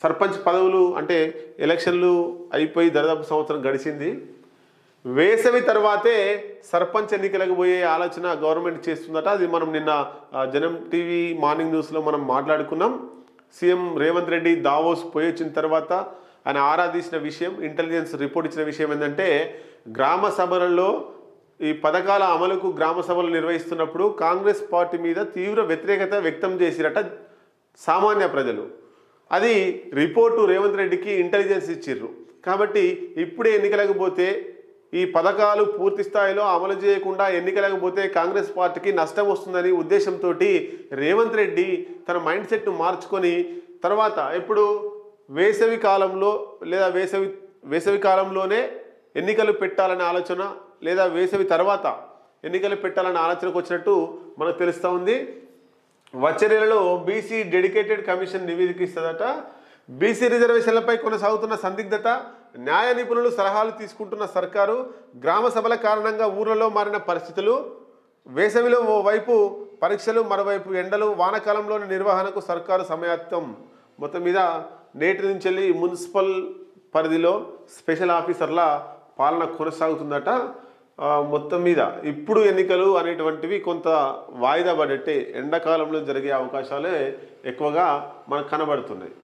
సర్పంచ్ పదవులు అంటే ఎలక్షన్లు అయిపోయి దాదాపు సంవత్సరం గడిచింది. వేసవి తర్వాతే సర్పంచ్ ఎన్నికలకు పోయే ఆలోచన గవర్నమెంట్ చేస్తుందట. అది మనం నిన్న జనం టీవీ మార్నింగ్ న్యూస్లో మనం మాట్లాడుకున్నాం. సీఎం రేవంత్ రెడ్డి దావోస్ పోయి వచ్చిన తర్వాత ఆయన ఆరాధించిన విషయం, ఇంటెలిజెన్స్ రిపోర్ట్ ఇచ్చిన విషయం ఏంటంటే గ్రామ సభలలో ఈ పథకాల అమలుకు గ్రామ సభలు నిర్వహిస్తున్నప్పుడు కాంగ్రెస్ పార్టీ మీద తీవ్ర వ్యతిరేకత వ్యక్తం చేసిరట సామాన్య ప్రజలు. అది రిపోర్టు రేవంత్ రెడ్డికి ఇంటెలిజెన్స్ ఇచ్చిర్రు. కాబట్టి ఇప్పుడే ఎన్నికలకు పోతే ఈ పథకాలు పూర్తి స్థాయిలో అమలు చేయకుండా ఎన్నికలకు పోతే కాంగ్రెస్ పార్టీకి నష్టం వస్తుందని ఉద్దేశంతో రేవంత్ రెడ్డి తన మైండ్ సెట్ను మార్చుకొని తర్వాత ఎప్పుడు వేసవి కాలంలో లేదా వేసవి కాలంలోనే ఎన్నికలు పెట్టాలనే ఆలోచన లేదా వేసవి తర్వాత ఎన్నికలు పెట్టాలనే ఆలోచనకు వచ్చినట్టు మనకు తెలుస్తూ ఉంది. వచ్చే నెలలో బీసీ డెడికేటెడ్ కమిషన్ నివేదిక ఇస్తుందట. బీసీ రిజర్వేషన్లపై కొనసాగుతున్న సందిగ్ధత, న్యాయ నిపుణులు సలహాలు తీసుకుంటున్న సర్కారు, గ్రామ సభల కారణంగా ఊర్లలో మారిన పరిస్థితులు, వేసవిలో ఓవైపు పరీక్షలు మరోవైపు ఎండలు, వానాకాలంలోని నిర్వహణకు సర్కారు సమాయత్తం. మొత్తం మీద నేటి నుంచి వెళ్ళి మున్సిపల్ పరిధిలో స్పెషల్ ఆఫీసర్ల పాలన కొనసాగుతుందట. మొత్తం మీద ఇప్పుడు ఎన్నికలు అనేటువంటివి కొంత వాయిదా పడట్టే ఎండాకాలంలో జరిగే అవకాశాలే ఎక్కువగా మనకు కనబడుతున్నాయి.